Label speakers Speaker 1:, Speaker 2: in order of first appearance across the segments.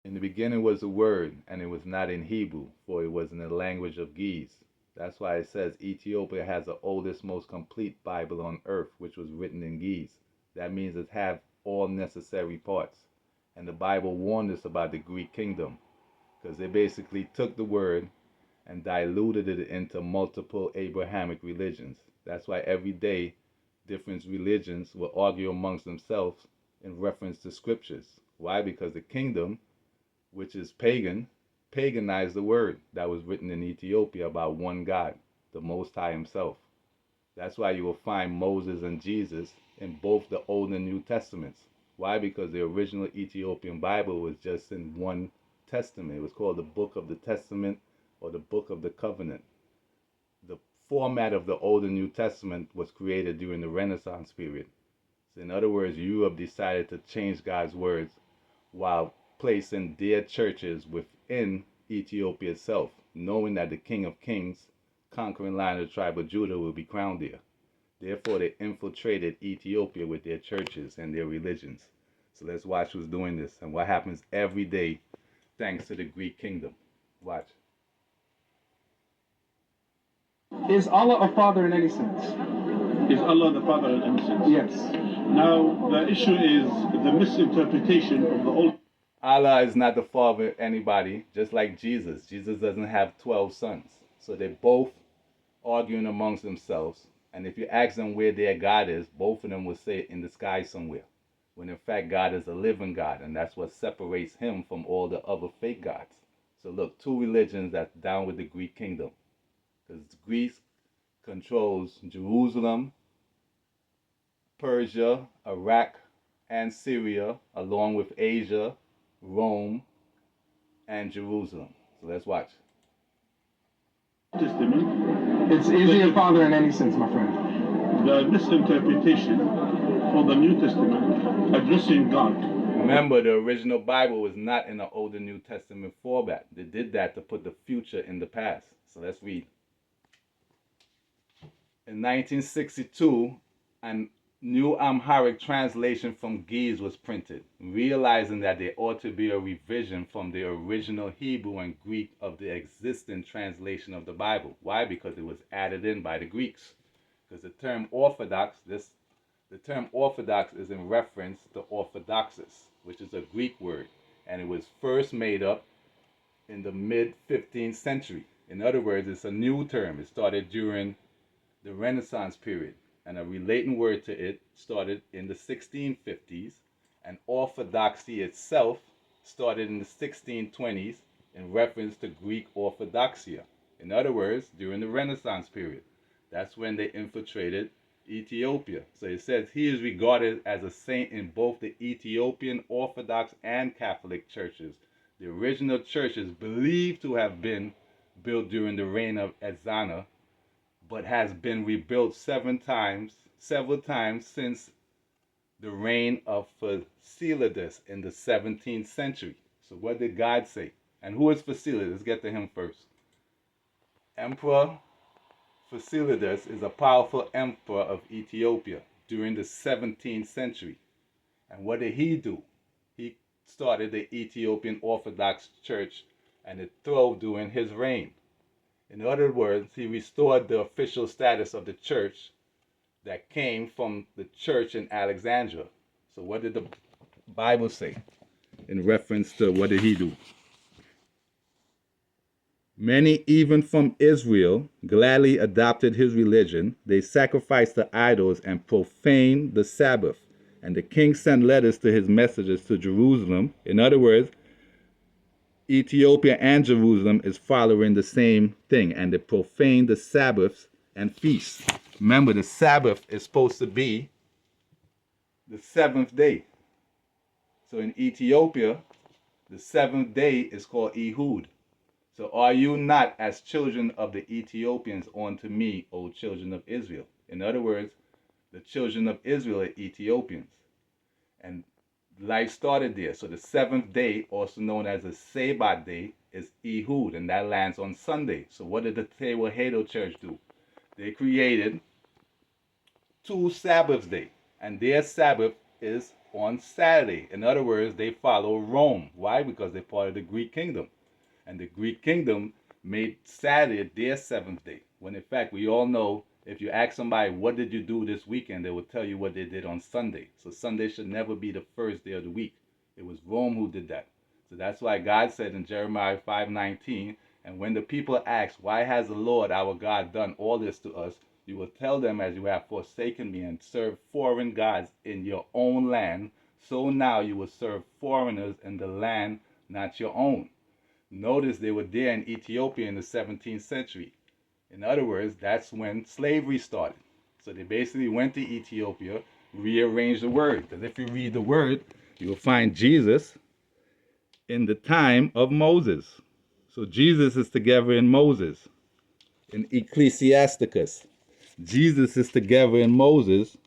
Speaker 1: In the beginning was the Word, and it was not in Hebrew, for it was in the language of Ge'ez. That's why it says Ethiopia has the oldest, most complete Bible on earth, which was written in Ge'ez. That means it have all necessary parts. And the Bible warned us about the Greek kingdom, because they basically took the word and diluted it into multiple Abrahamic religions. That's why every day different religions will argue amongst themselves in reference to scriptures. Why? Because the kingdom, which is pagan, paganized the word that was written in Ethiopia about one God, the Most High Himself. That's why you will find Moses and Jesus in both the Old and New Testaments. Why? Because the original Ethiopian Bible was just in one testament. It was called the Book of the Testament or the Book of the Covenant. The format of the Old and New Testament was created during the Renaissance period. So in other words, Europe decided to change God's words while placing their churches within Ethiopia itself, knowing that the King of Kings, conquering Lion of the tribe of Judah, will be crowned there. Therefore, they infiltrated Ethiopia with their churches and their religions. So let's watch who's doing this and what happens every day thanks to the Greek kingdom. Watch.
Speaker 2: Is Allah a father in any sense?
Speaker 3: Is Allah the Father in any sense?
Speaker 2: Yes.
Speaker 3: Now, the issue is the misinterpretation of the Old.
Speaker 1: Allah is not the father of anybody, just like Jesus. Jesus doesn't have 12 sons. So they're both arguing amongst themselves. And if you ask them where their God is, both of them will say in the sky somewhere. When in fact, God is a living God. And that's what separates him from all the other fake gods. So look, two religions that's down with the Greek kingdom. Because Greece controls Jerusalem, Persia, Iraq, and Syria, along with Asia, Rome, and Jerusalem. So let's watch.
Speaker 3: Testament,
Speaker 2: Is he a father in any sense, my friend?
Speaker 3: the misinterpretation for the New Testament addressing God.
Speaker 1: Remember, the original Bible was not in the Old and New Testament format. They did that to put the future in the past. So let's read. In 1962, an new Amharic translation from Ge'ez was printed, realizing that there ought to be a revision from the original Hebrew and Greek of the existing translation of the Bible. Why? Because it was added in by the Greeks. Because the term Orthodox, the term Orthodox is in reference to Orthodoxus, which is a Greek word, and it was first made up in the mid 15th century. In other words, it's a new term. It started during the Renaissance period, and a relating word to it started in the 1650s, and orthodoxy itself started in the 1620s in reference to Greek orthodoxia. In other words, during the Renaissance period, that's when they infiltrated Ethiopia. So it says he is regarded as a saint in both the Ethiopian Orthodox and Catholic churches. The original church is believed to have been built during the reign of Ezana, but has been rebuilt several times since the reign of Fasilides in the 17th century. So what did God say? And who is Fasilides? Let's get to him first. Emperor Fasilides is a powerful emperor of Ethiopia during the 17th century. And what did he do? He started the Ethiopian Orthodox Church, and it throve during his reign. In other words, he restored the official status of the church that came from the church in Alexandria. So what did the Bible say in reference to what did he do? Many, even from Israel, gladly adopted his religion. They sacrificed to idols and profaned the Sabbath. And the king sent letters to his messengers to Jerusalem. In other words, Ethiopia and Jerusalem is following the same thing, and they profane the Sabbaths and feasts. Remember, the Sabbath is supposed to be the seventh day. So in Ethiopia, the seventh day is called Ehud. So are you not as children of the Ethiopians unto me, O children of Israel? In other words, the children of Israel are Ethiopians. And life started there. So the seventh day, also known as the Sabbath day, is Ehud, and that lands on Sunday. So what did the Tewahedo Church do? They created two Sabbath days, and their Sabbath is on Saturday. In other words, they follow Rome. Why? Because they're part of the Greek kingdom. And the Greek kingdom made Saturday their seventh day. When in fact, we all know if you ask somebody, what did you do this weekend? They will tell you what they did on Sunday. So Sunday should never be the first day of the week. It was Rome who did that. So that's why God said in Jeremiah 5:19, and when the people ask, why has the Lord our God done all this to us? You will tell them, as you have forsaken me and served foreign gods in your own land, so now you will serve foreigners in the land not your own. Notice they were there in Ethiopia in the 17th century. In other words, that's when slavery started. So they basically went to Ethiopia, rearranged the word. Because if you read the word, you will find Jesus in the time of Moses. So Jesus is together in Moses, in Ecclesiasticus. Jesus is together in Moses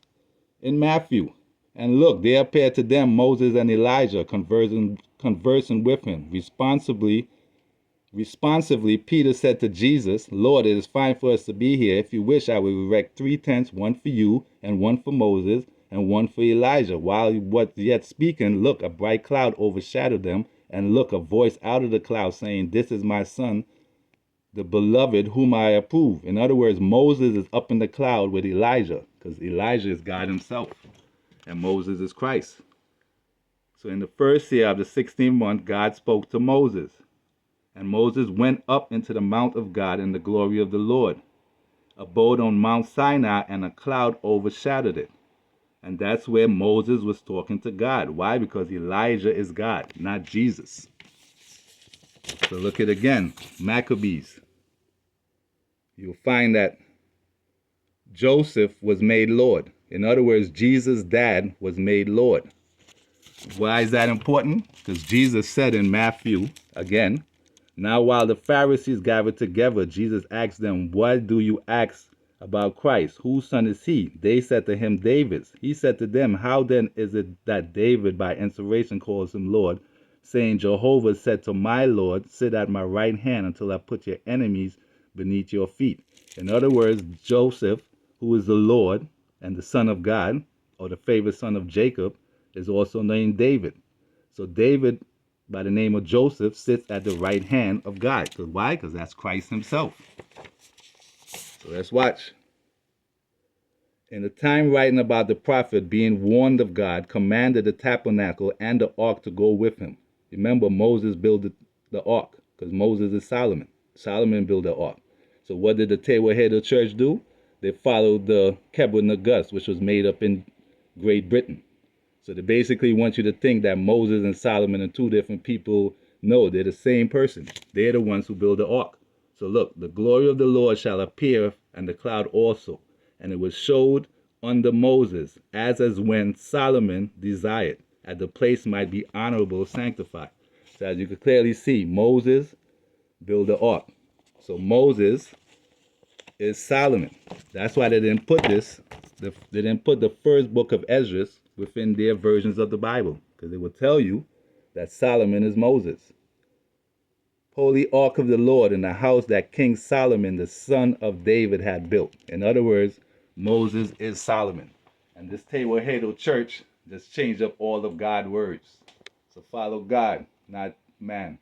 Speaker 1: in Matthew. And look, there appeared to them Moses and Elijah conversing with him. Responsively, Peter said to Jesus, Lord, it is fine for us to be here. If you wish, I will erect 3 tents, one for you, and one for Moses, and one for Elijah. While he was yet speaking, look, a bright cloud overshadowed them, and look, a voice out of the cloud saying, this is my son, the beloved whom I approve. In other words, Moses is up in the cloud with Elijah, because Elijah is God himself, and Moses is Christ. So in the first year of the 16th month, God spoke to Moses. And Moses went up into the mount of God in the glory of the Lord, abode on Mount Sinai, and a cloud overshadowed it. And that's where Moses was talking to God. Why? Because Elijah is God, not Jesus. So look at again, Maccabees. You'll find that Joseph was made Lord. In other words, Jesus' dad was made Lord. Why is that important? Because Jesus said in Matthew, again, now while the Pharisees gathered together, Jesus asked them, what do you ask about Christ? Whose son is he? They said to him, David's. He said to them, how then is it that David by inspiration calls him Lord, saying, Jehovah said to my Lord, sit at my right hand until I put your enemies beneath your feet. In other words, Joseph, who is the Lord and the Son of God, or the favorite son of Jacob, is also named David. So David, by the name of Joseph, sits at the right hand of God. So why? Because that's Christ himself. So let's watch. In the time writing about the prophet being warned of God, commanded the tabernacle and the ark to go with him. Remember, Moses built the ark, because Moses is Solomon. Solomon built the ark. So what did the Tewahedo Church do? They followed the Kebra Nagus, which was made up in Great Britain. So they basically want you to think that Moses and Solomon are two different people. No, they're the same person. They're the ones who build the ark. So look, the glory of the Lord shall appear, and the cloud also. And it was showed under Moses, as when Solomon desired, that the place might be honorable, sanctified. So as you can clearly see, Moses built the ark. So Moses is Solomon. That's why they didn't put this. They didn't put the first book of Esdras within their versions of the Bible, because it will tell you that Solomon is Moses. Holy ark of the Lord in the house that King Solomon, the son of David, had built. In other words, Moses is Solomon. And this Tewahedo Church just changed up all of God's words. So follow God, not man.